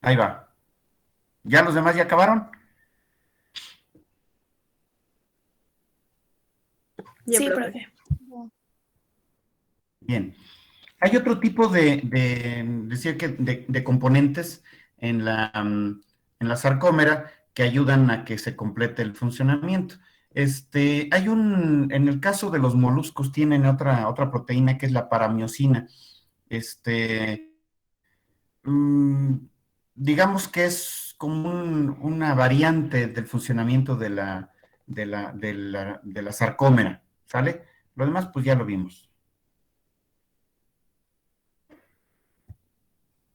Ahí va. ¿Ya los demás ya acabaron? Ya, Sí, profe. profe. Bien. Hay otro tipo decía que de componentes en en la sarcómera que ayudan a que se complete el funcionamiento. En el caso de los moluscos tienen otra proteína que es la paramiosina. Este, mm, digamos que es como una variante del funcionamiento de la sarcómera, ¿sale? Lo demás, pues ya lo vimos.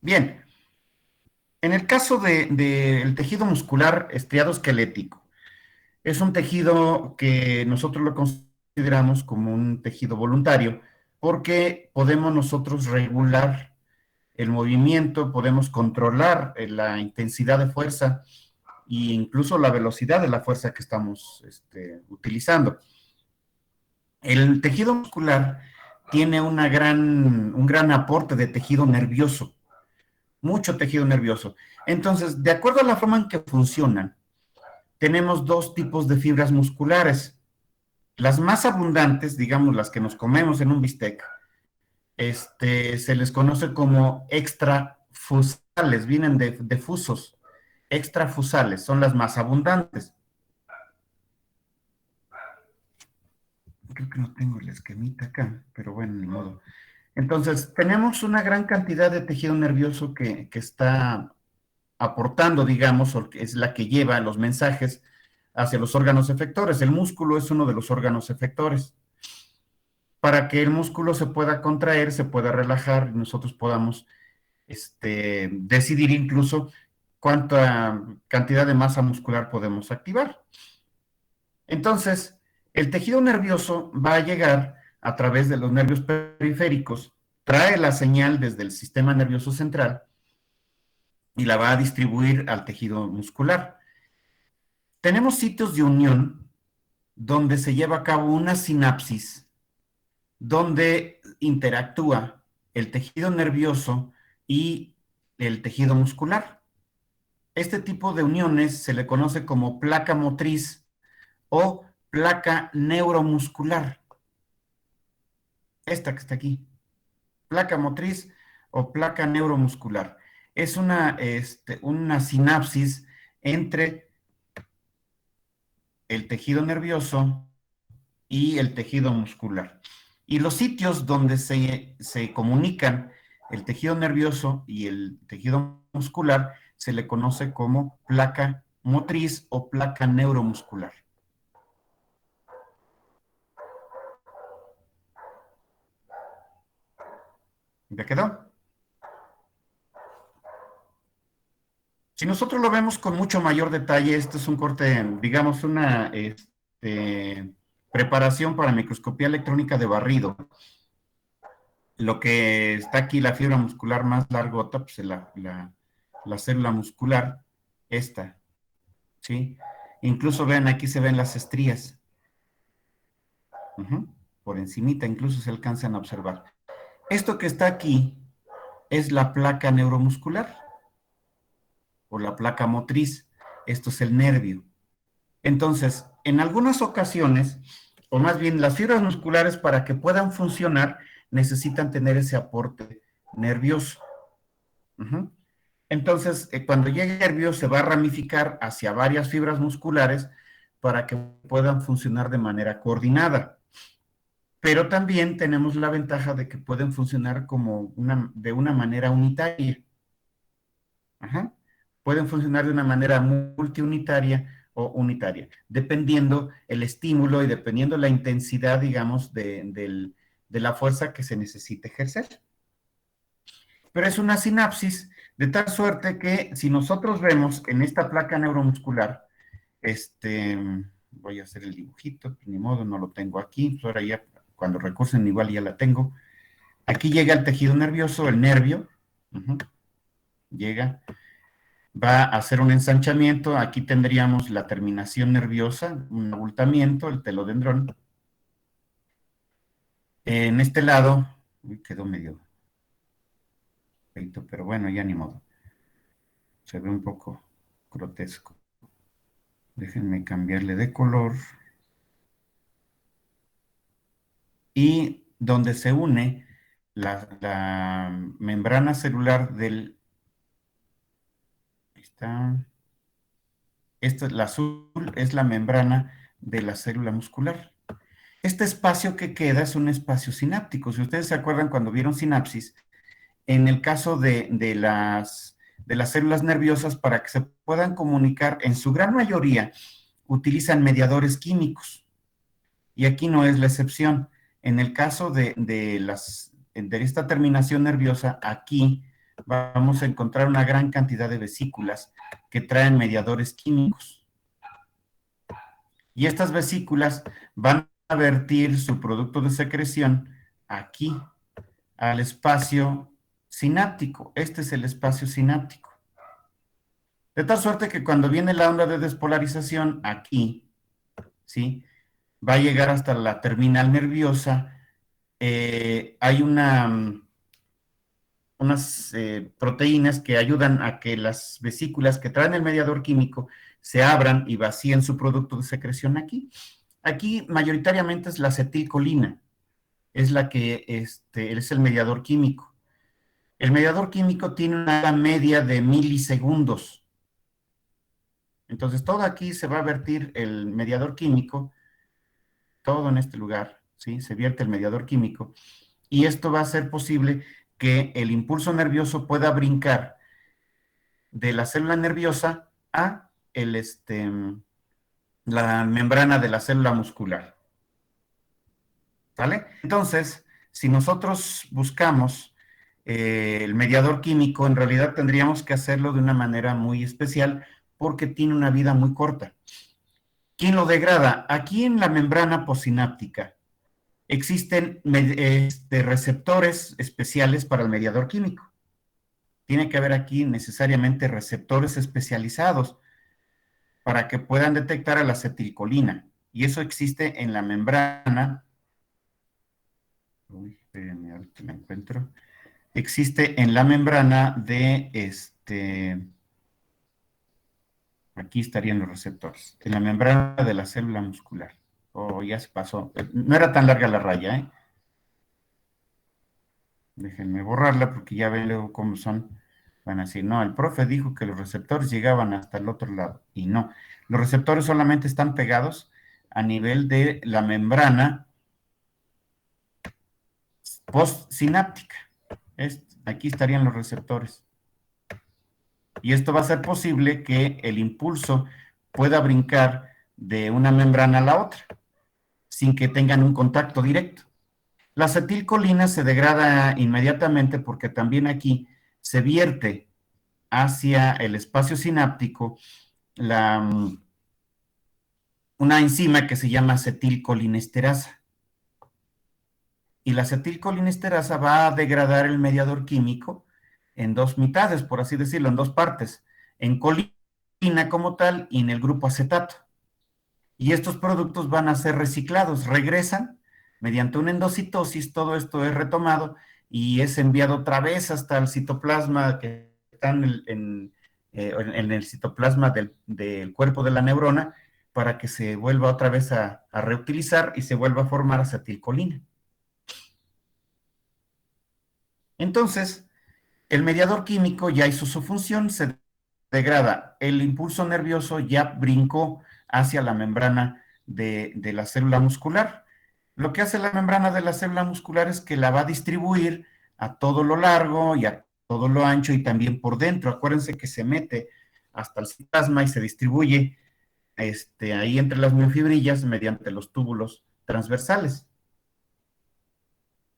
Bien, en el caso del tejido muscular estriado esquelético, es un tejido que nosotros lo consideramos como un tejido voluntario porque podemos nosotros regular el movimiento, podemos controlar la intensidad de fuerza e incluso la velocidad de la fuerza que estamos utilizando. El tejido muscular tiene un gran aporte de tejido nervioso, mucho tejido nervioso. Entonces, de acuerdo a la forma en que funcionan, tenemos dos tipos de fibras musculares. Las más abundantes, digamos las que nos comemos en un bistec, se les conoce como extrafusales, vienen de fusos, extrafusales, son las más abundantes. Creo que no tengo el esquemita acá, pero bueno, ni modo. Entonces, tenemos una gran cantidad de tejido nervioso que está aportando, digamos, o que es la que lleva los mensajes hacia los órganos efectores. El músculo es uno de los órganos efectores. Para que el músculo se pueda contraer, se pueda relajar, y nosotros podamos decidir incluso cuánta cantidad de masa muscular podemos activar. Entonces, el tejido nervioso va a llegar a través de los nervios periféricos, trae la señal desde el sistema nervioso central y la va a distribuir al tejido muscular. Tenemos sitios de unión donde se lleva a cabo una sinapsis, donde interactúa el tejido nervioso y el tejido muscular. Este tipo de uniones se le conoce como placa motriz o placa neuromuscular. Esta que está aquí, placa motriz o placa neuromuscular. Es una sinapsis entre el tejido nervioso y el tejido muscular. Y los sitios donde se comunican el tejido nervioso y el tejido muscular se le conoce como placa motriz o placa neuromuscular. ¿Ya quedó? Si nosotros lo vemos con mucho mayor detalle, esto es un corte, digamos, una preparación para microscopía electrónica de barrido. Lo que está aquí, la fibra muscular más largota, pues la célula muscular, esta, ¿sí? Incluso vean, aquí se ven las estrías. Por encimita incluso se alcanzan a observar. Esto que está aquí es la placa neuromuscular o la placa motriz. Esto es el nervio. Entonces, en algunas ocasiones, o más bien las fibras musculares para que puedan funcionar, necesitan tener ese aporte nervioso. Entonces, cuando llegue el nervio, se va a ramificar hacia varias fibras musculares para que puedan funcionar de manera coordinada. Pero también tenemos la ventaja de que pueden funcionar de una manera unitaria. Ajá. Pueden funcionar de una manera multiunitaria o unitaria, dependiendo el estímulo y dependiendo la intensidad, digamos, de la fuerza que se necesite ejercer. Pero es una sinapsis de tal suerte que si nosotros vemos en esta placa neuromuscular, voy a hacer el dibujito, ni modo, no lo tengo aquí, pues ahora ya cuando recursen igual ya la tengo. Aquí llega el tejido nervioso, el nervio, llega, va a hacer un ensanchamiento, aquí tendríamos la terminación nerviosa, un abultamiento, el telodendrón. En este lado, uy, quedó medio feito, pero bueno, ya ni modo. Se ve un poco grotesco. Déjenme cambiarle de color. Y donde se une la membrana celular del... Ahí está. La azul es la membrana de la célula muscular. Este espacio que queda es un espacio sináptico. Si ustedes se acuerdan cuando vieron sinapsis, en el caso de las células nerviosas, para que se puedan comunicar, en su gran mayoría, utilizan mediadores químicos. Y aquí no es la excepción. En el caso de esta terminación nerviosa, aquí vamos a encontrar una gran cantidad de vesículas que traen mediadores químicos. Y estas vesículas van a vertir su producto de secreción aquí, al espacio sináptico. Este es el espacio sináptico. De tal suerte que cuando viene la onda de despolarización aquí, ¿sí?, va a llegar hasta la terminal nerviosa. Hay unas proteínas que ayudan a que las vesículas que traen el mediador químico se abran y vacíen su producto de secreción aquí. Aquí mayoritariamente es la acetilcolina, es la que es el mediador químico. El mediador químico tiene una media de milisegundos. Entonces todo aquí se va a vertir el mediador químico, todo en este lugar, ¿sí? Se vierte el mediador químico. Y esto va a hacer posible que el impulso nervioso pueda brincar de la célula nerviosa a la membrana de la célula muscular. ¿Vale? Entonces, si nosotros buscamos el mediador químico, en realidad tendríamos que hacerlo de una manera muy especial porque tiene una vida muy corta. ¿Quién lo degrada? Aquí en la membrana postsináptica existen receptores especiales para el mediador químico. Tiene que haber aquí necesariamente receptores especializados para que puedan detectar a la acetilcolina. Y eso existe en la membrana. Uy, espérenme, ahorita la encuentro. Existe en la membrana de aquí estarían los receptores. En la membrana de la célula muscular. Oh, ya se pasó. No era tan larga la raya, ¿eh? Déjenme borrarla porque ya ven luego cómo son. Van a decir, no, el profe dijo que los receptores llegaban hasta el otro lado. Y no, los receptores solamente están pegados a nivel de la membrana postsináptica. Aquí estarían los receptores. Y esto va a hacer posible que el impulso pueda brincar de una membrana a la otra, sin que tengan un contacto directo. La acetilcolina se degrada inmediatamente porque también aquí se vierte hacia el espacio sináptico una enzima que se llama acetilcolinesterasa. Y la acetilcolinesterasa va a degradar el mediador químico en dos mitades, por así decirlo, en dos partes, en colina como tal y en el grupo acetato. Y estos productos van a ser reciclados, regresan mediante una endocitosis, todo esto es retomado y es enviado otra vez hasta el citoplasma que está en el citoplasma del cuerpo de la neurona para que se vuelva otra vez a reutilizar y se vuelva a formar acetilcolina. Entonces, el mediador químico ya hizo su función, se degrada. El impulso nervioso ya brincó hacia la membrana de la célula muscular. Lo que hace la membrana de la célula muscular es que la va a distribuir a todo lo largo y a todo lo ancho y también por dentro. Acuérdense que se mete hasta el citoplasma y se distribuye ahí entre las miofibrillas mediante los túbulos transversales.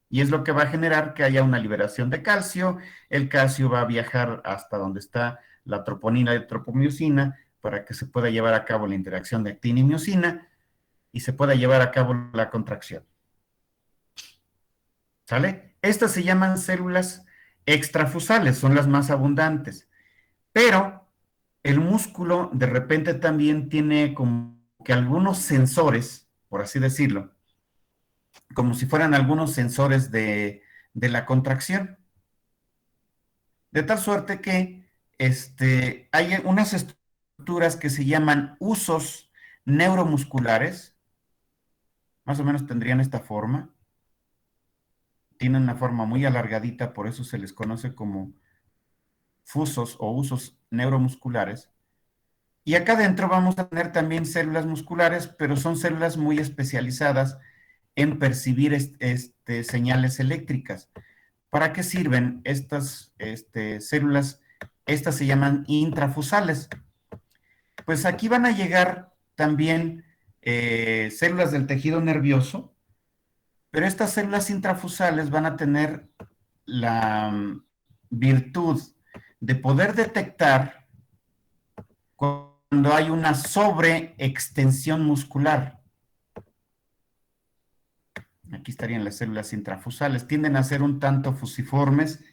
Y es lo que va a generar que haya una liberación de calcio. El calcio va a viajar hasta donde está la troponina y tropomiosina para que se pueda llevar a cabo la interacción de actina y miosina y se pueda llevar a cabo la contracción. ¿Sale? Estas se llaman células extrafusales, son las más abundantes. Pero el músculo de repente también tiene como que algunos sensores, por así decirlo, como si fueran algunos sensores de la contracción. De tal suerte que hay unas estructuras que se llaman usos neuromusculares, más o menos tendrían esta forma, tienen una forma muy alargadita, por eso se les conoce como fusos o usos neuromusculares. Y acá adentro vamos a tener también células musculares, pero son células muy especializadas en percibir señales eléctricas. ¿Para qué sirven estas células? Estas se llaman intrafusales. Pues aquí van a llegar también células del tejido nervioso, pero estas células intrafusales van a tener la virtud de poder detectar cuando hay una sobreextensión muscular. Aquí estarían las células intrafusales. Tienden a ser un tanto fusiformes,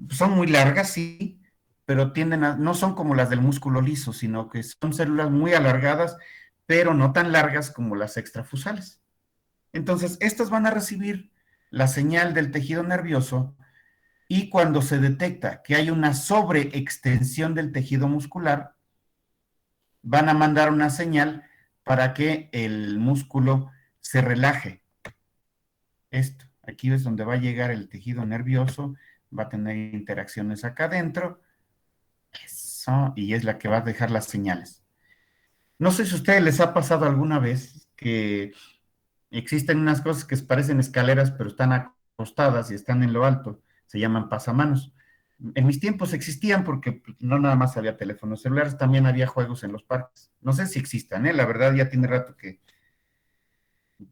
son muy largas, sí, pero no son como las del músculo liso, sino que son células muy alargadas, pero no tan largas como las extrafusales. Entonces, estas van a recibir la señal del tejido nervioso y cuando se detecta que hay una sobreextensión del tejido muscular, van a mandar una señal para que el músculo se relaje. Esto, aquí es donde va a llegar el tejido nervioso, va a tener interacciones acá adentro, eso, y es la que va a dejar las señales. No sé si a ustedes les ha pasado alguna vez que existen unas cosas que parecen escaleras, pero están acostadas y están en lo alto, se llaman pasamanos. En mis tiempos existían porque pues, no nada más había teléfonos celulares, también había juegos en los parques. No sé si existan, ¿eh? La verdad ya tiene rato que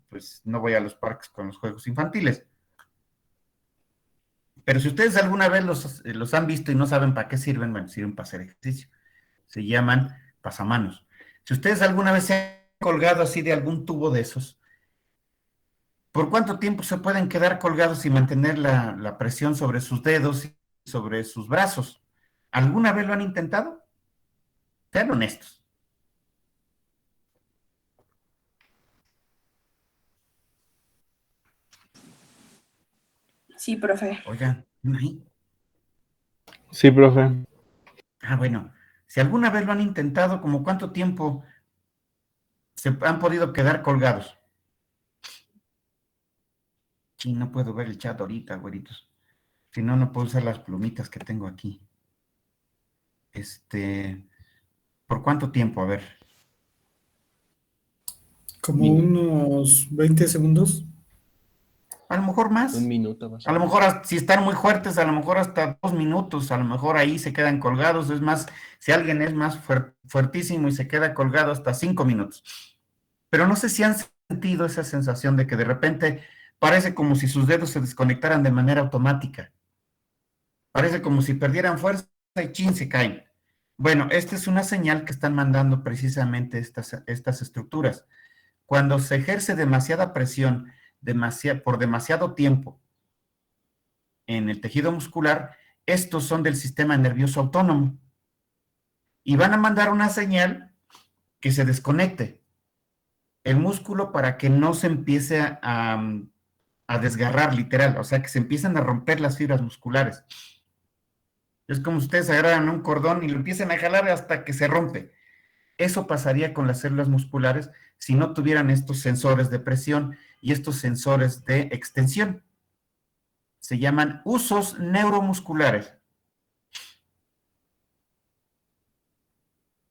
pues no voy a los parques con los juegos infantiles. Pero si ustedes alguna vez los han visto y no saben para qué sirven, bueno, sirven para hacer ejercicio. Se llaman pasamanos. Si ustedes alguna vez se han colgado así de algún tubo de esos, ¿por cuánto tiempo se pueden quedar colgados y mantener la presión sobre sus dedos y sobre sus brazos? ¿Alguna vez lo han intentado? Sean honestos. Sí, profe. Oigan, ¿no hay? Sí, profe. Bueno, si alguna vez lo han intentado, ¿como cuánto tiempo se han podido quedar colgados? Sí, no puedo ver el chat ahorita, güeritos. Si no, no puedo usar las plumitas que tengo aquí. ¿Por cuánto tiempo? A ver. Como unos 20 segundos. A lo mejor más. Un minuto más. A lo mejor si están muy fuertes, a lo mejor hasta 2 minutos, a lo mejor ahí se quedan colgados. Es más, si alguien es más fuertísimo y se queda colgado hasta 5 minutos. Pero no sé si han sentido esa sensación de que de repente parece como si sus dedos se desconectaran de manera automática. Parece como si perdieran fuerza y chin, se caen. Bueno, esta es una señal que están mandando precisamente estas estructuras. Cuando se ejerce demasiada presión por demasiado tiempo en el tejido muscular, estos son del sistema nervioso autónomo y van a mandar una señal que se desconecte el músculo para que no se empiece a desgarrar literal, o sea, que se empiecen a romper las fibras musculares. Es como ustedes agarran un cordón y lo empiezan a jalar hasta que se rompe. Eso pasaría con las células musculares si no tuvieran estos sensores de presión y estos sensores de extensión. Se llaman usos neuromusculares.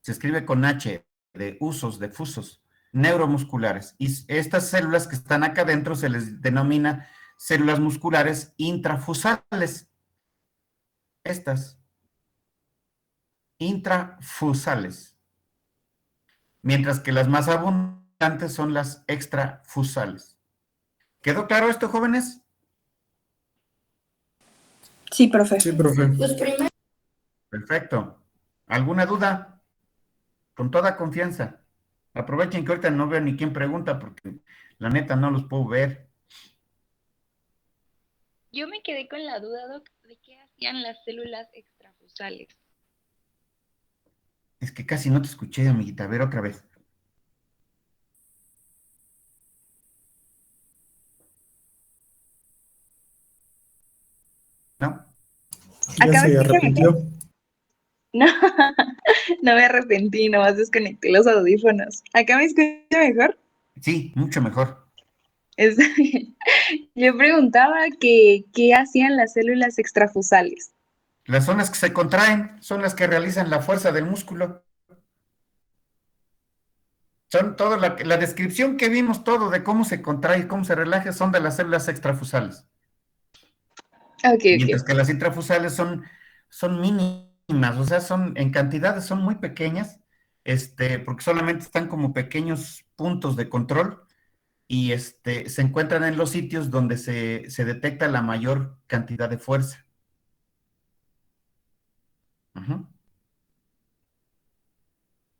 Se escribe con H, de usos, de fusos, neuromusculares. Y estas células que están acá adentro se les denomina células musculares intrafusales. Estas, intrafusales. Mientras que las más abundantes son las extrafusales. ¿Quedó claro esto, jóvenes? Sí, profe. Sí, profe. Perfecto. ¿Alguna duda? Con toda confianza. Aprovechen que ahorita no veo ni quién pregunta porque la neta no los puedo ver. Yo me quedé con la duda, Doc, de qué hacían las células extrafusales. Es que casi no te escuché, amiguita. A ver otra vez. ¿No? Ya Acá me se escucha arrepintió. mejor. No, no me arrepentí, nomás desconecté los audífonos. ¿Acá me escucha mejor? Sí, mucho mejor. Está bien. Yo preguntaba que qué hacían las células extrafusales. Las zonas que se contraen son las que realizan la fuerza del músculo. Son todo la descripción que vimos todo de cómo se contrae y cómo se relaja son de las células extrafusales. Ok, Mientras ok. que las intrafusales son mínimas, o sea, son en cantidades son muy pequeñas, porque solamente están como pequeños puntos de control y se encuentran en los sitios donde se detecta la mayor cantidad de fuerza. Ujú.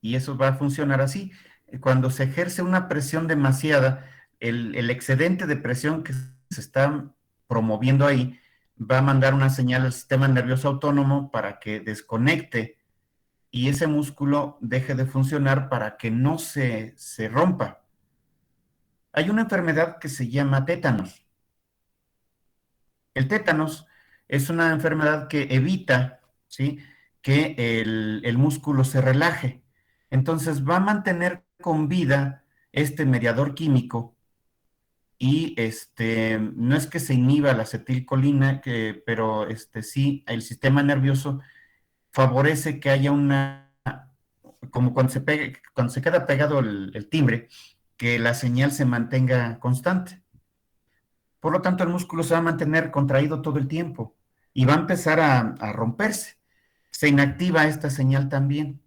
Y eso va a funcionar así. Cuando se ejerce una presión demasiada, el excedente de presión que se está promoviendo ahí va a mandar una señal al sistema nervioso autónomo para que desconecte y ese músculo deje de funcionar para que no se rompa. Hay una enfermedad que se llama tétanos. El tétanos es una enfermedad que evita, ¿sí?, que el músculo se relaje. Entonces va a mantener con vida este mediador químico y no es que se inhiba la acetilcolina, pero sí el sistema nervioso favorece que haya como cuando se queda pegado el timbre, que la señal se mantenga constante. Por lo tanto, el músculo se va a mantener contraído todo el tiempo y va a empezar a romperse. Se inactiva esta señal también,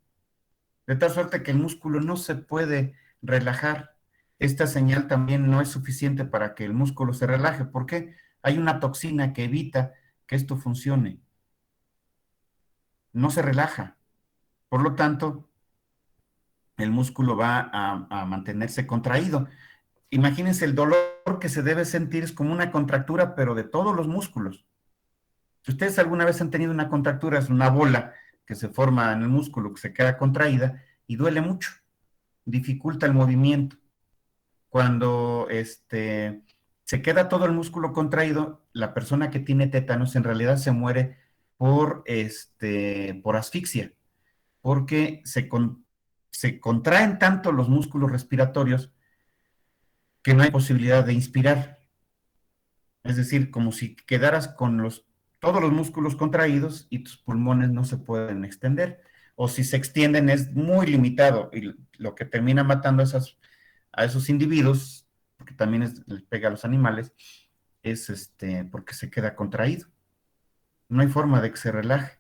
de tal suerte que el músculo no se puede relajar. Esta señal también no es suficiente para que el músculo se relaje. ¿Por qué? Hay una toxina que evita que esto funcione. No se relaja. Por lo tanto, el músculo va a mantenerse contraído. Imagínense el dolor que se debe sentir, es como una contractura, pero de todos los músculos. Si ustedes alguna vez han tenido una contractura, es una bola que se forma en el músculo, que se queda contraída y duele mucho, dificulta el movimiento. Cuando se queda todo el músculo contraído, la persona que tiene tétanos en realidad se muere por asfixia, porque se contraen tanto los músculos respiratorios que no hay posibilidad de inspirar. Es decir, como si quedaras con todos los músculos contraídos y tus pulmones no se pueden extender. O si se extienden es muy limitado y lo que termina matando a esos individuos, porque también les pega a los animales, es porque se queda contraído. No hay forma de que se relaje.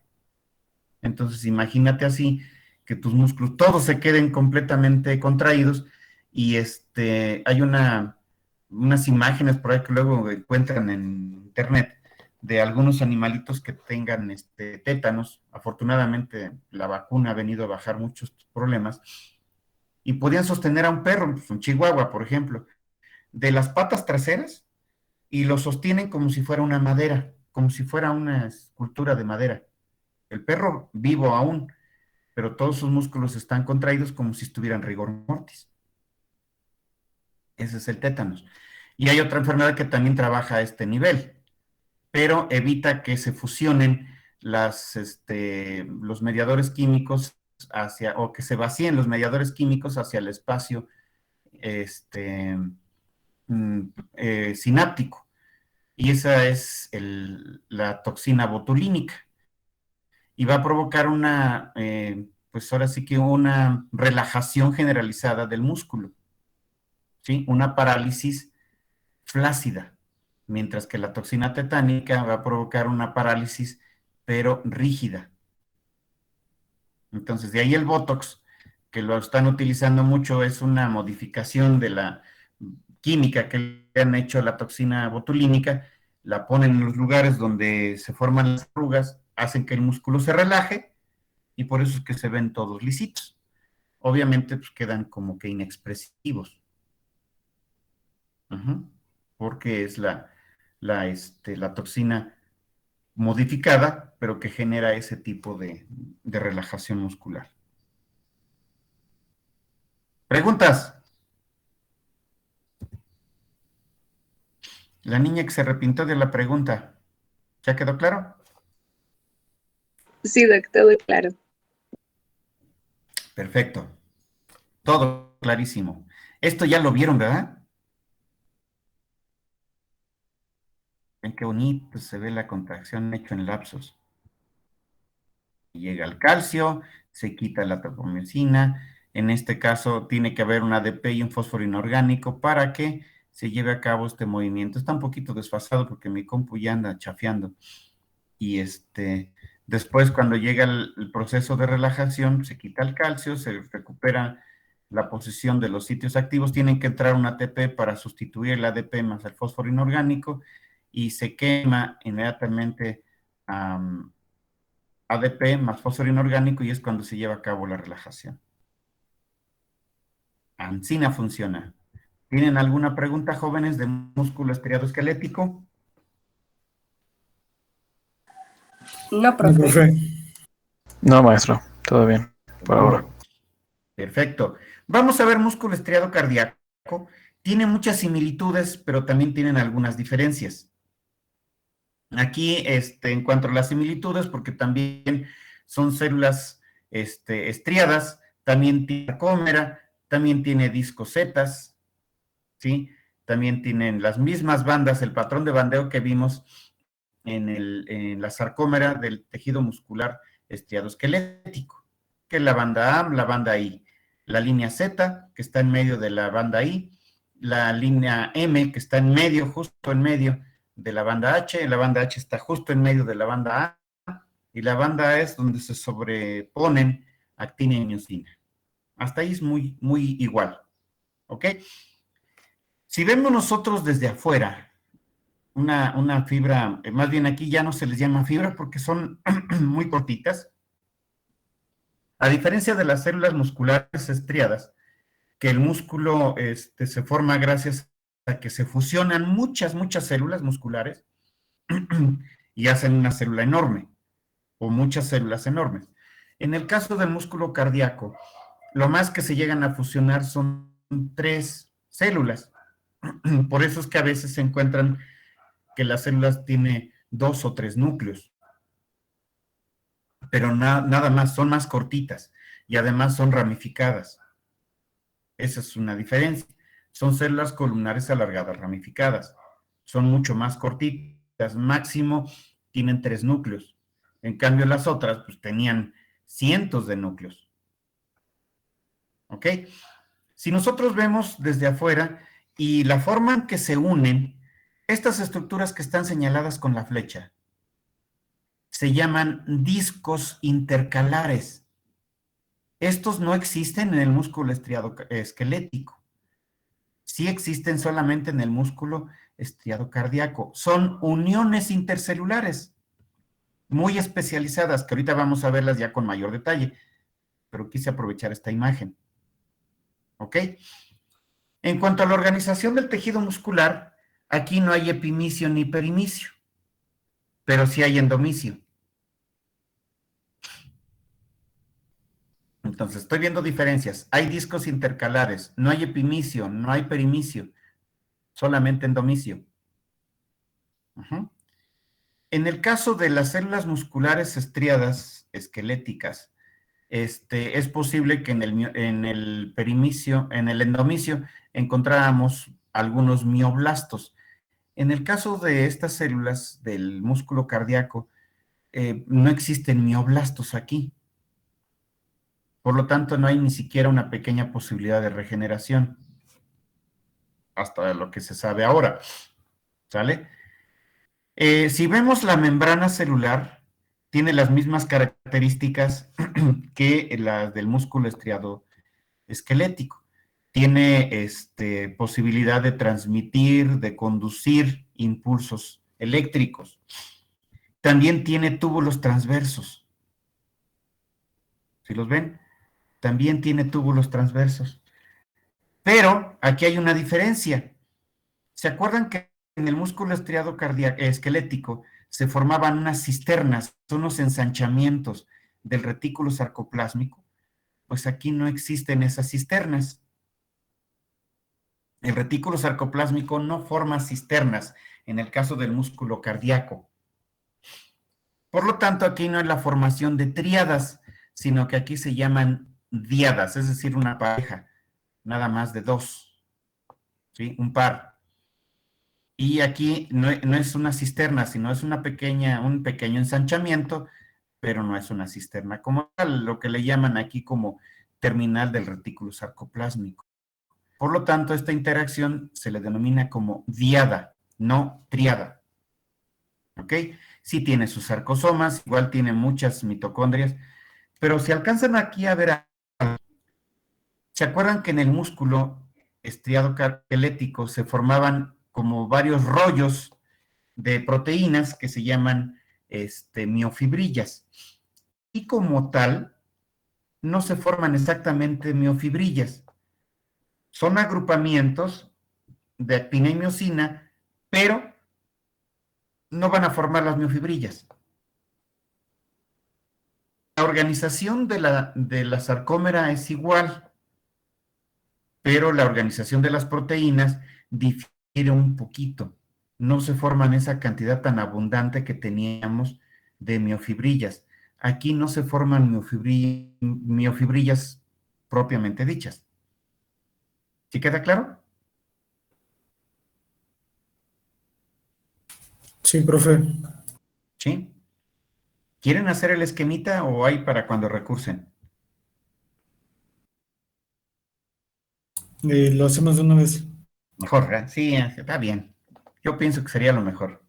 Entonces, imagínate así, que tus músculos todos se queden completamente contraídos y hay unas imágenes por ahí que luego encuentran en internet de algunos animalitos que tengan tétanos. Afortunadamente, la vacuna ha venido a bajar muchos problemas y podían sostener a un perro, pues, un chihuahua, por ejemplo, de las patas traseras y lo sostienen como si fuera una madera, como si fuera una escultura de madera. El perro vivo aún, pero todos sus músculos están contraídos como si estuvieran rigor mortis. Ese es el tétanos. Y hay otra enfermedad que también trabaja a este nivel, pero evita que se fusionen los mediadores químicos o que se vacíen los mediadores químicos hacia el espacio este, mm, sináptico. Y esa es la toxina botulínica. Y va a provocar pues ahora sí que una relajación generalizada del músculo, ¿sí? Una parálisis flácida, mientras que la toxina tetánica va a provocar una parálisis, pero rígida. Entonces, de ahí el Botox, que lo están utilizando mucho, es una modificación de la química que le han hecho a la toxina botulínica, la ponen en los lugares donde se forman las arrugas, hacen que el músculo se relaje y por eso es que se ven todos lisitos. Obviamente, pues quedan como que inexpresivos. Porque es la toxina modificada, pero que genera ese tipo de relajación muscular. ¿Preguntas? La niña que se arrepintió de la pregunta. ¿Ya quedó claro? Sí, doc, todo claro. Perfecto. Todo clarísimo. Esto ya lo vieron, ¿verdad? Ven qué bonito se ve la contracción hecho en lapsos. Llega el calcio, se quita la tropomicina. En este caso tiene que haber un ADP y un fósforo inorgánico para que se lleve a cabo este movimiento. Está un poquito desfasado porque mi compu ya anda chafeando. Y después cuando llega el proceso de relajación, se quita el calcio, se recupera la posición de los sitios activos, tienen que entrar un ATP para sustituir el ADP más el fósforo inorgánico y se quema inmediatamente ADP más fósforo inorgánico y es cuando se lleva a cabo la relajación. Ancina funciona. ¿Tienen alguna pregunta, jóvenes, de músculo estriado esquelético? No, No, profe. profe. No, maestro, todo bien, por ahora. Perfecto. Vamos a ver músculo estriado cardíaco. Tiene muchas similitudes, pero también tienen algunas diferencias. Aquí, en cuanto a las similitudes, porque también son células estriadas, también tiene sarcómera, también tiene discosetas, ¿sí? También tienen las mismas bandas, el patrón de bandeo que vimos en la sarcómera del tejido muscular estriado esquelético, que es la banda A, la banda I, la línea Z, que está en medio de la banda I, la línea M, que está en medio, justo en medio de la banda H está justo en medio de la banda A, y la banda A es donde se sobreponen actina y miosina. Hasta ahí es muy, muy igual, ¿ok? Si vemos nosotros desde afuera, una fibra, más bien aquí ya no se les llama fibra porque son muy cortitas, a diferencia de las células musculares estriadas, que el músculo se forma gracias a que se fusionan muchas, muchas células musculares y hacen una célula enorme o muchas células enormes. En el caso del músculo cardíaco, lo más que se llegan a fusionar son 3 células. Por eso es que a veces se encuentran que las células tienen 2 o 3 núcleos, pero nada más, son más cortitas y además son ramificadas. Esa es una diferencia. Son células columnares alargadas ramificadas. Son mucho más cortitas, máximo tienen 3 núcleos. En cambio, las otras, pues tenían cientos de núcleos. ¿Ok? Si nosotros vemos desde afuera y la forma en que se unen, estas estructuras que están señaladas con la flecha se llaman discos intercalares. Estos no existen en el músculo estriado esquelético. Sí existen solamente en el músculo estriado cardíaco. Son uniones intercelulares muy especializadas, que ahorita vamos a verlas ya con mayor detalle, pero quise aprovechar esta imagen. ¿Ok? En cuanto a la organización del tejido muscular, aquí no hay epimicio ni perimicio, pero sí hay endomicio. Entonces, estoy viendo diferencias. Hay discos intercalares, no hay epimicio, no hay perimicio, solamente endomicio. En el caso de las células musculares estriadas esqueléticas, es posible que en el perimicio, en el endomicio, encontráramos algunos mioblastos. En el caso de estas células del músculo cardíaco, no existen mioblastos aquí. Por lo tanto, no hay ni siquiera una pequeña posibilidad de regeneración, hasta lo que se sabe ahora. ¿Sale? Si vemos la membrana celular, tiene las mismas características que las del músculo estriado esquelético. Tiene posibilidad de transmitir, de conducir impulsos eléctricos. También tiene túbulos transversos. ¿Sí los ven? También tiene túbulos transversos. Pero aquí hay una diferencia. ¿Se acuerdan que en el músculo estriado esquelético se formaban unas cisternas, unos ensanchamientos del retículo sarcoplásmico? Pues aquí no existen esas cisternas. El retículo sarcoplásmico no forma cisternas en el caso del músculo cardíaco. Por lo tanto, aquí no es la formación de tríadas, sino que aquí se llaman díadas, es decir, una pareja, nada más de dos, ¿sí? Un par. Y aquí no es una cisterna, sino es un pequeño ensanchamiento, pero no es una cisterna como tal, lo que le llaman aquí como terminal del retículo sarcoplásmico. Por lo tanto, esta interacción se le denomina como diada, no triada. ¿Ok? Sí tiene sus sarcosomas, igual tiene muchas mitocondrias, pero si alcanzan aquí a ver, ¿se acuerdan que en el músculo estriado esquelético se formaban como varios rollos de proteínas que se llaman miofibrillas? Y como tal, no se forman exactamente miofibrillas, son agrupamientos de actina y miosina, pero no van a formar las miofibrillas. La organización de la sarcómera es igual, pero la organización de las proteínas difiere un poquito. No se forman esa cantidad tan abundante que teníamos de miofibrillas. Aquí no se forman miofibrillas propiamente dichas. ¿Sí queda claro? Sí, profe. ¿Sí? ¿Quieren hacer el esquemita o hay para cuando recursen? Lo hacemos de una vez. Mejor, ¿verdad? Sí, está bien. Yo pienso que sería lo mejor.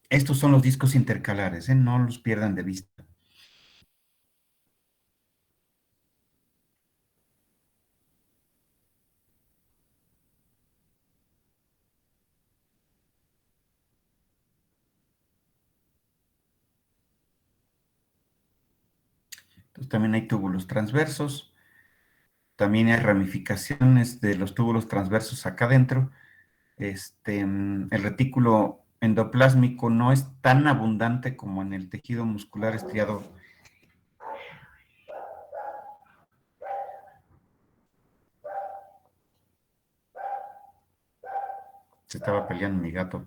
Estos son los discos intercalares, ¿eh? No los pierdan de vista. Entonces también hay túbulos transversos, también hay ramificaciones de los túbulos transversos acá adentro. El retículo endoplásmico no es tan abundante como en el tejido muscular estriado. Se estaba peleando mi gato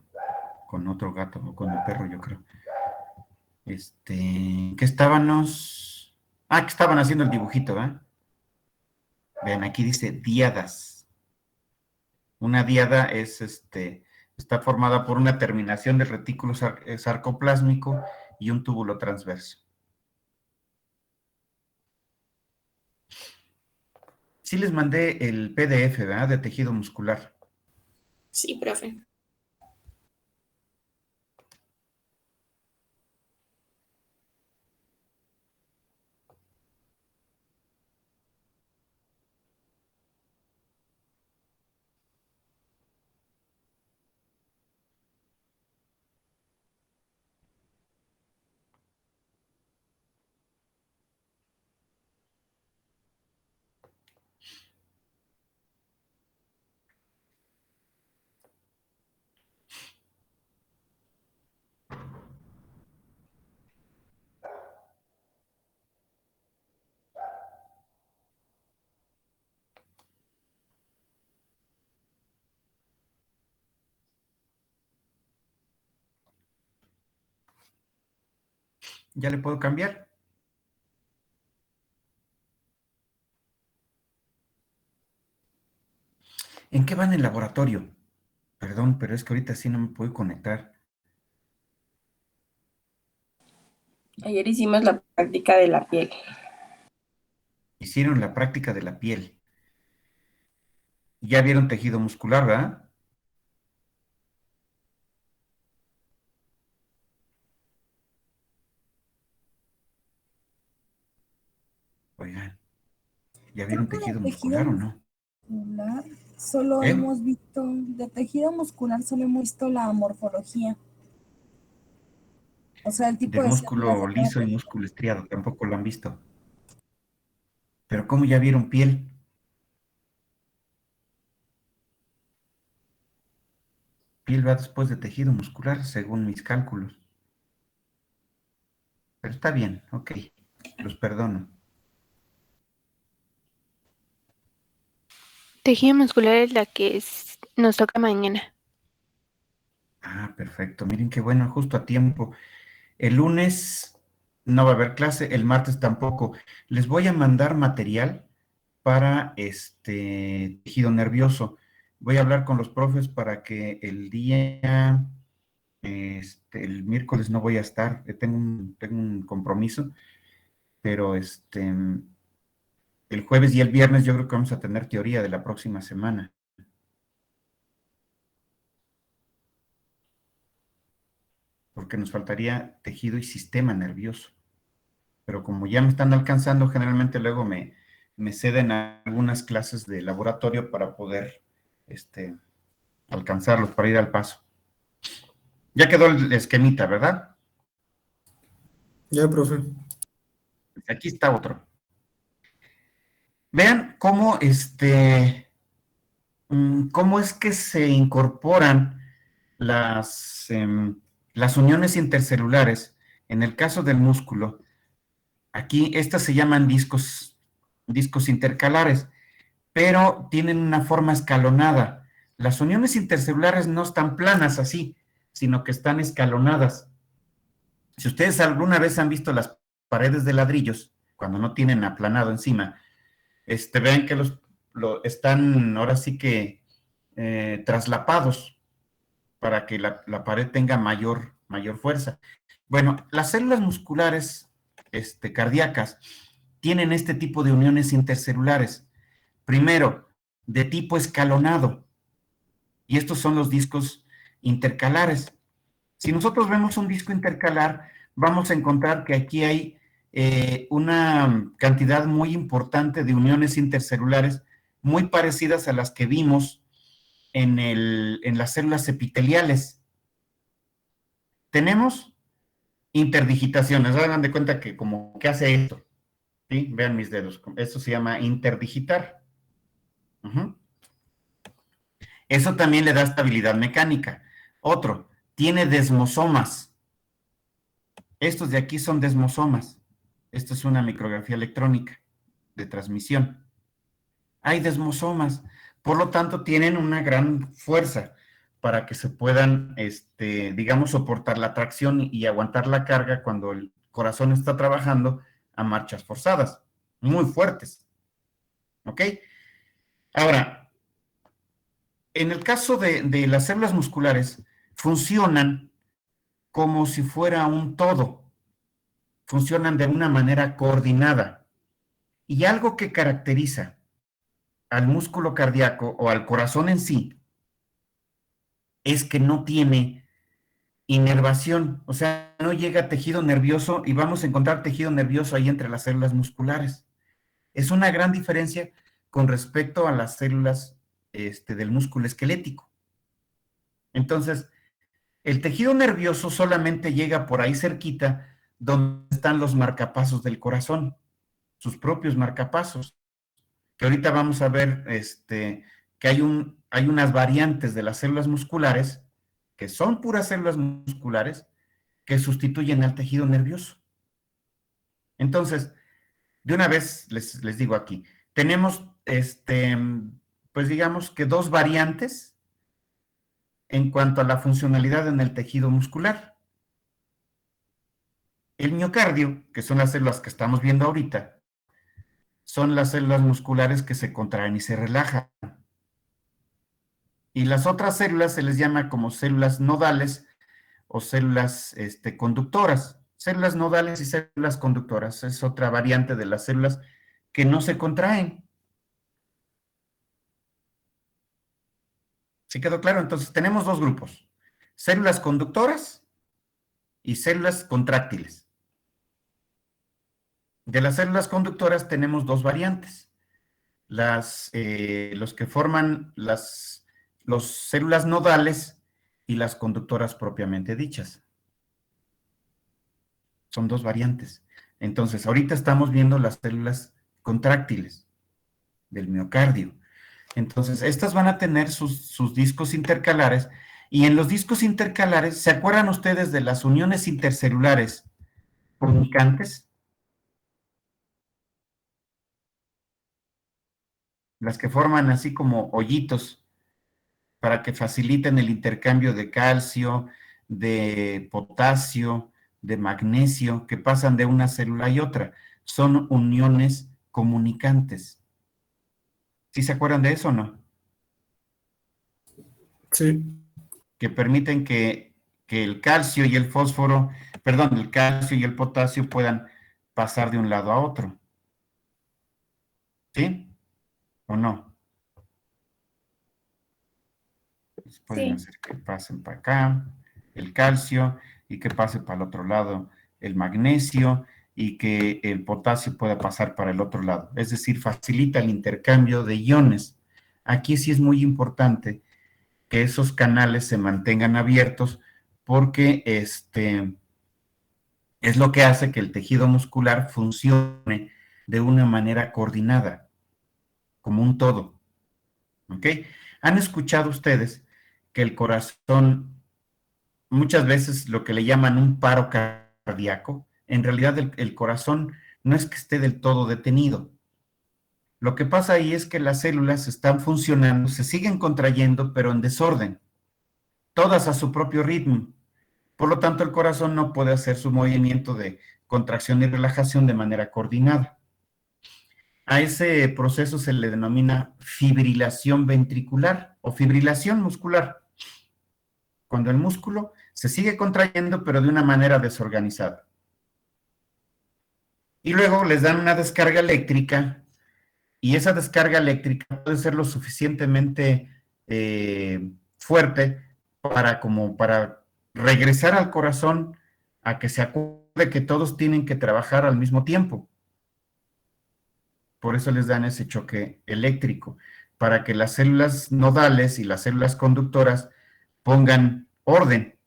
con otro gato, o con mi perro, yo creo. ¿Qué estábamos? Ah, que estaban haciendo el dibujito, ¿eh? Vean, aquí dice diadas. Una diada está formada por una terminación del retículo sarcoplásmico y un túbulo transverso. Sí les mandé el PDF, ¿verdad? De tejido muscular. Sí, profe. ¿Ya le puedo cambiar? ¿En qué van el laboratorio? Perdón, pero es que ahorita sí no me puedo conectar. Ayer hicimos la práctica de la piel. Hicieron la práctica de la piel. Ya vieron tejido muscular, ¿verdad? Oigan, ¿ya Creo vieron que tejido muscular o no? muscular solo ¿Eh? hemos visto, de tejido muscular solo hemos visto la morfología, o sea, el tipo Del de células músculo de cada liso y tejido. músculo estriado, tampoco lo han visto. Pero ¿cómo ya vieron piel? Piel va después de tejido muscular, según mis cálculos. Pero está bien, ok, los perdono. Tejido muscular es la que nos toca mañana. Ah, perfecto. Miren qué bueno, justo a tiempo. El lunes no va a haber clase, el martes tampoco. Les voy a mandar material para este tejido nervioso. Voy a hablar con los profes para que el día, el miércoles no voy a estar, tengo un compromiso, pero el jueves y el viernes yo creo que vamos a tener teoría de la próxima semana. Porque nos faltaría tejido y sistema nervioso. Pero como ya me están alcanzando, generalmente luego me ceden algunas clases de laboratorio para poder alcanzarlos, para ir al paso. Ya quedó el esquemita, ¿verdad? Ya, profe. Aquí está otro. Vean cómo cómo es que se incorporan las uniones intercelulares. En el caso del músculo, aquí estas se llaman discos intercalares, pero tienen una forma escalonada. Las uniones intercelulares no están planas así, sino que están escalonadas. Si ustedes alguna vez han visto las paredes de ladrillos, cuando no tienen aplanado encima, vean que están ahora sí que traslapados para que la pared tenga mayor fuerza. Bueno, las células musculares cardíacas tienen este tipo de uniones intercelulares. Primero, de tipo escalonado, y estos son los discos intercalares. Si nosotros vemos un disco intercalar, vamos a encontrar que aquí hay una cantidad muy importante de uniones intercelulares muy parecidas a las que vimos en las células epiteliales. Tenemos interdigitaciones. Hagan de cuenta que como que hace esto. ¿Sí? Vean mis dedos. Esto se llama interdigitar. Eso también le da estabilidad mecánica. Otro, tiene desmosomas. Estos de aquí son desmosomas. Esto es una micrografía electrónica de transmisión. Hay desmosomas. Por lo tanto, tienen una gran fuerza para que se puedan, digamos, soportar la tracción y aguantar la carga cuando el corazón está trabajando a marchas forzadas, muy fuertes. ¿Ok? Ahora, en el caso de las células musculares, funcionan como si fuera un todo. Funcionan de una manera coordinada. Y algo que caracteriza al músculo cardíaco o al corazón en sí es que no tiene inervación, o sea, no llega tejido nervioso y vamos a encontrar tejido nervioso ahí entre las células musculares. Es una gran diferencia con respecto a las células del músculo esquelético. Entonces, el tejido nervioso solamente llega por ahí cerquita donde están los marcapasos del corazón, sus propios marcapasos, que ahorita vamos a ver que hay unas variantes de las células musculares, que son puras células musculares, que sustituyen al tejido nervioso. Entonces, de una vez les digo aquí, tenemos, pues digamos que dos variantes en cuanto a la funcionalidad en el tejido muscular. El miocardio, que son las células que estamos viendo ahorita, son las células musculares que se contraen y se relajan. Y las otras células se les llama como células nodales o células conductoras. Células nodales y células conductoras es otra variante de las células que no se contraen. ¿Sí quedó claro? Entonces tenemos dos grupos, células conductoras y células contráctiles. De las células conductoras tenemos dos variantes. Los que forman las células nodales y las conductoras propiamente dichas. Son dos variantes. Entonces, ahorita estamos viendo las células contráctiles del miocardio. Entonces, estas van a tener sus discos intercalares, y en los discos intercalares, ¿se acuerdan ustedes de las uniones intercelulares comunicantes? Las que forman así como hoyitos para que faciliten el intercambio de calcio, de potasio, de magnesio, que pasan de una célula y otra. Son uniones comunicantes. ¿Sí se acuerdan de eso o no? Sí, Que permiten que el calcio y el fósforo, perdón, el calcio y el potasio puedan pasar de un lado a otro. ¿Sí? ¿O no? Pues pueden Sí, hacer que pasen para acá el calcio y que pase para el otro lado el magnesio y que el potasio pueda pasar para el otro lado. Es decir, facilita el intercambio de iones. Aquí sí es muy importante que esos canales se mantengan abiertos porque es lo que hace que el tejido muscular funcione de una manera coordinada, como un todo. ¿Ok? ¿Han escuchado ustedes que el corazón, muchas veces lo que le llaman un paro cardíaco, en realidad el corazón no es que esté del todo detenido? Lo que pasa ahí es que las células están funcionando, se siguen contrayendo, pero en desorden, todas a su propio ritmo. Por lo tanto, el corazón no puede hacer su movimiento de contracción y relajación de manera coordinada. A ese proceso se le denomina fibrilación ventricular o fibrilación muscular, cuando el músculo se sigue contrayendo pero de una manera desorganizada. Y luego les dan una descarga eléctrica y esa descarga eléctrica puede ser lo suficientemente fuerte para regresar al corazón a que se acuerde que todos tienen que trabajar al mismo tiempo. Por eso les dan ese choque eléctrico, para que las células nodales y las células conductoras pongan orden.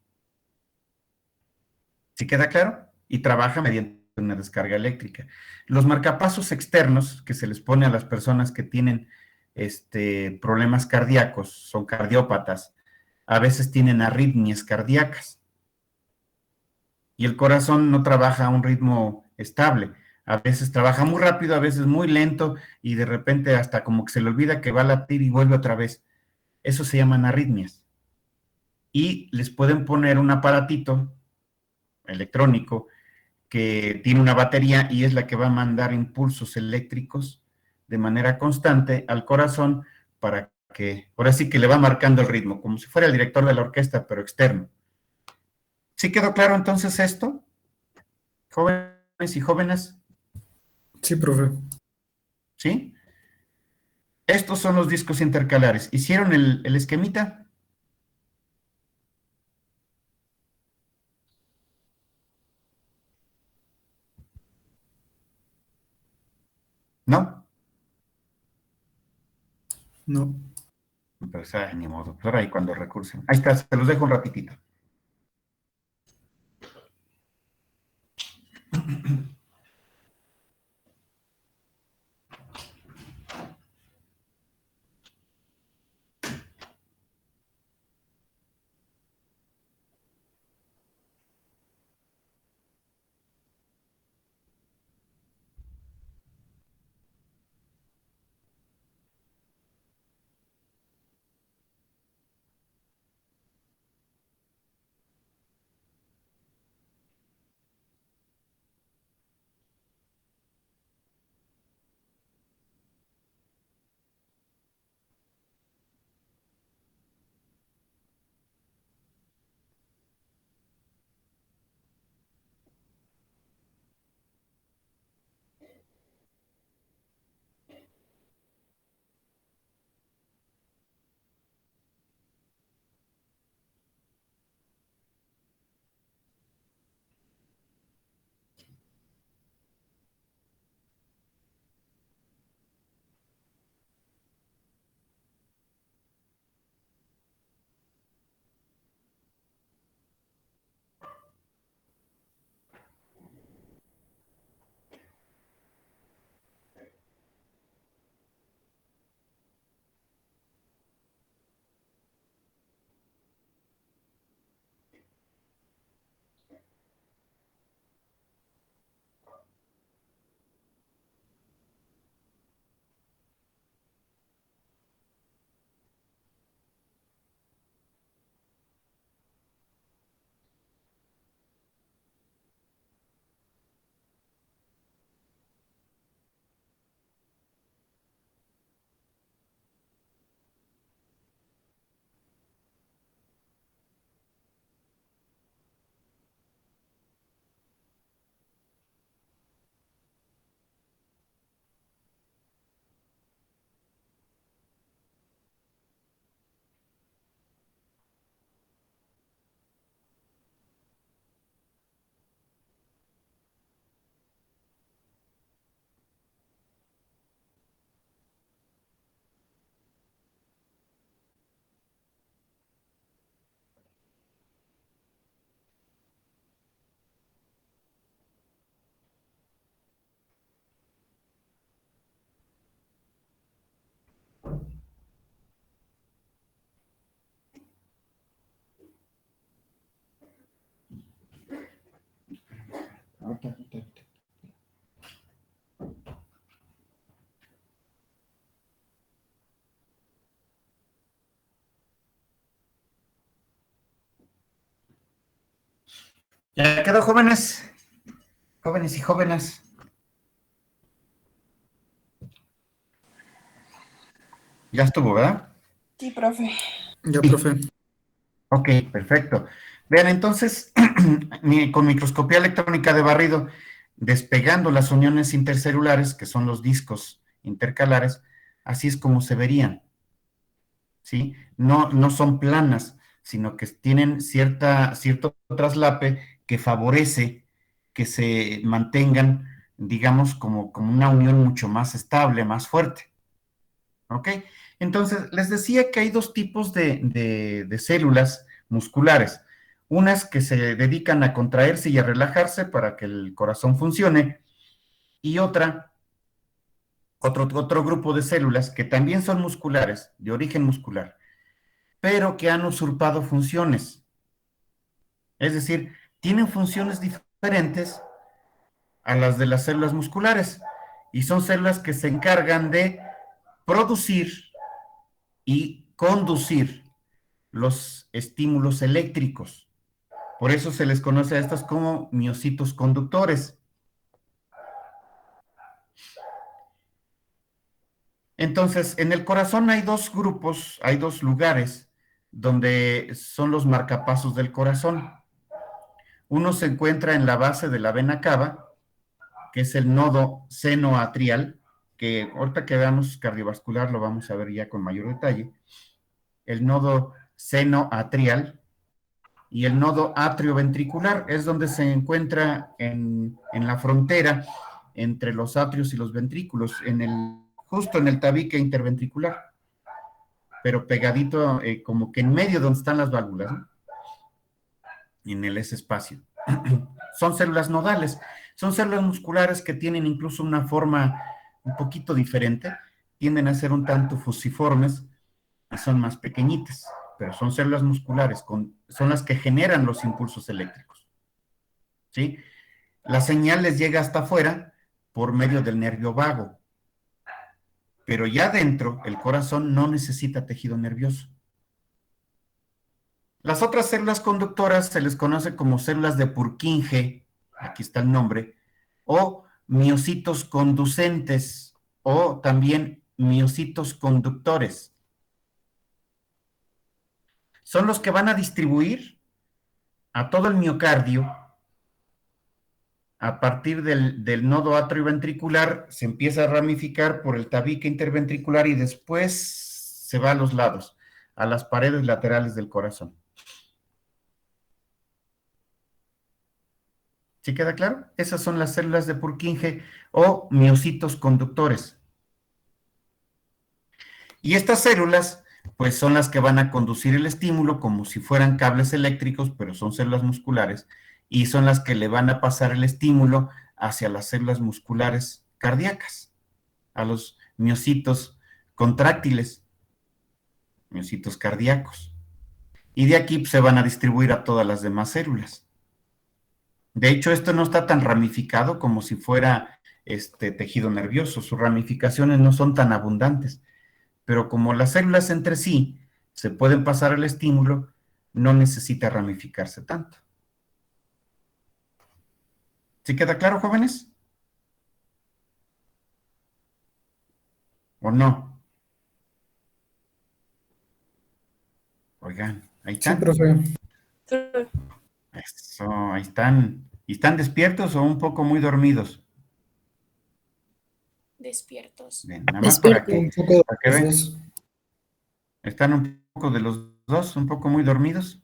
¿Sí queda claro? Y trabaja mediante una descarga eléctrica. Los marcapasos externos que se les pone a las personas que tienen problemas cardíacos, son cardiópatas, a veces tienen arritmias cardíacas y el corazón no trabaja a un ritmo estable. A veces trabaja muy rápido, a veces muy lento y de repente hasta como que se le olvida que va a latir y vuelve otra vez. Eso se llaman arritmias. Y les pueden poner un aparatito electrónico que tiene una batería y es la que va a mandar impulsos eléctricos de manera constante al corazón para que, ahora sí que le va marcando el ritmo, como si fuera el director de la orquesta, pero externo. ¿Sí quedó claro entonces esto, jóvenes y jóvenes? sí, profe. ¿Sí? Estos son los discos intercalares. ¿Hicieron el esquemita? ¿No? No. Pues, ni modo. Pues ahora ahí cuando recursen. Ahí está, se los dejo un ratitito. ¿Ya quedó, jóvenes? Jóvenes y jóvenes. Ya estuvo, ¿verdad? Sí, profe. Ya, Sí. profe. Ok, perfecto. Vean, entonces, con microscopía electrónica de barrido, despegando las uniones intercelulares, que son los discos intercalares, así es como se verían, ¿sí? No son planas, sino que tienen cierto traslape que favorece que se mantengan, digamos, como una unión mucho más estable, más fuerte. ¿Ok? Entonces, les decía que hay dos tipos de células musculares. Unas que se dedican a contraerse y a relajarse para que el corazón funcione, y otro grupo de células que también son musculares, de origen muscular, pero que han usurpado funciones. Es decir, tienen funciones diferentes a las de las células musculares, y son células que se encargan de producir y conducir los estímulos eléctricos. Por eso se les conoce a estas como miocitos conductores. Entonces, en el corazón hay dos grupos, hay dos lugares donde son los marcapasos del corazón. Uno se encuentra en la base de la vena cava, que es el nodo senoatrial, que ahorita que veamos cardiovascular lo vamos a ver ya con mayor detalle. El nodo senoatrial y el nodo atrioventricular es donde se encuentra en la frontera entre los atrios y los ventrículos, justo en el tabique interventricular, pero pegadito, como que en medio donde están las válvulas, ¿no? En ese espacio. Son células nodales, son células musculares que tienen incluso una forma un poquito diferente, tienden a ser un tanto fusiformes y son más pequeñitas, pero son células musculares, son las que generan los impulsos eléctricos, ¿sí? La señal les llega hasta afuera por medio del nervio vago, pero ya dentro el corazón no necesita tejido nervioso. Las otras células conductoras se les conoce como células de Purkinje, aquí está el nombre, o miocitos conducentes, o también miocitos conductores. Son los que van a distribuir a todo el miocardio. A partir del nodo atrioventricular se empieza a ramificar por el tabique interventricular y después se va a los lados, a las paredes laterales del corazón. ¿Sí queda claro? Esas son las células de Purkinje o miocitos conductores. Y estas células, pues son las que van a conducir el estímulo como si fueran cables eléctricos, pero son células musculares, y son las que le van a pasar el estímulo hacia las células musculares cardíacas, a los miocitos contráctiles, miocitos cardíacos. Y de aquí pues, se van a distribuir a todas las demás células. De hecho, esto no está tan ramificado como si fuera tejido nervioso. Sus ramificaciones no son tan abundantes. Pero como las células entre sí se pueden pasar el estímulo, no necesita ramificarse tanto. ¿Sí queda claro, jóvenes? ¿O no? Oigan, ahí Sí, están. profe. Eso, ahí están. ¿Y están despiertos o un poco muy dormidos? Despiertos. Bien, nada más para que Un poco de vean. los dos. ¿Están un poco de los dos, un poco muy dormidos?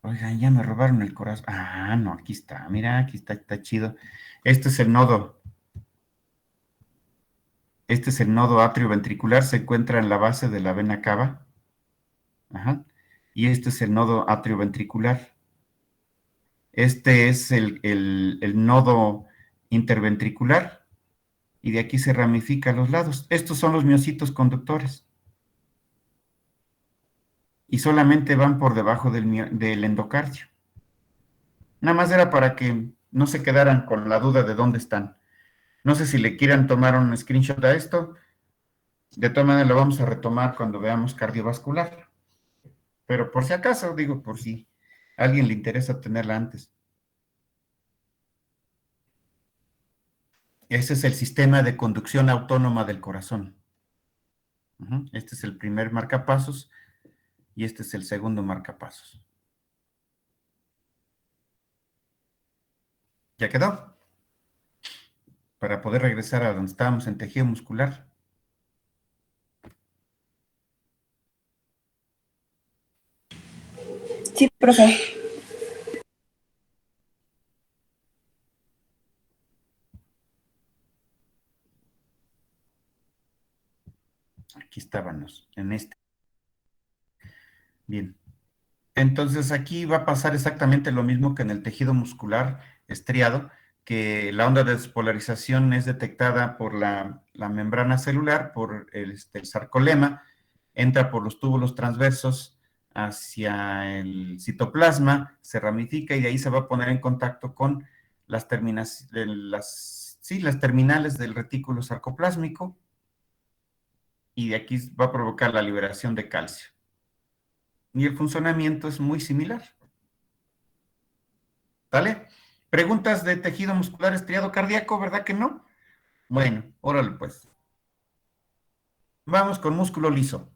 Oigan, ya me robaron el corazón. Ah, no, aquí está. Mira, aquí está chido. Este es el nodo. Este es el nodo atrioventricular. Se encuentra en la base de la vena cava. Ajá. Y este es el nodo atrioventricular. Este es el nodo interventricular. Y de aquí se ramifica a los lados. Estos son los miocitos conductores. y solamente van por debajo del endocardio. Nada más era para que no se quedaran con la duda de dónde están. No sé si le quieran tomar un screenshot a esto. De todas maneras, lo vamos a retomar cuando veamos cardiovascular. Pero por si acaso, digo, por si a alguien le interesa tenerla antes. Ese es el sistema de conducción autónoma del corazón. Este es el primer marcapasos y este es el segundo marcapasos. ¿Ya quedó? Para poder regresar a donde estábamos en tejido muscular. Sí, profe. Aquí estábamos, en este. Bien. Entonces aquí va a pasar exactamente lo mismo que en el tejido muscular estriado, que la onda de despolarización es detectada por la membrana celular, por el sarcolema, entra por los túbulos transversos hacia el citoplasma, se ramifica y de ahí se va a poner en contacto con las terminales del retículo sarcoplásmico y de aquí va a provocar la liberación de calcio. Y el funcionamiento es muy similar. ¿Vale? Preguntas de tejido muscular estriado cardíaco, ¿verdad que no? Bueno, órale pues. Vamos con músculo liso.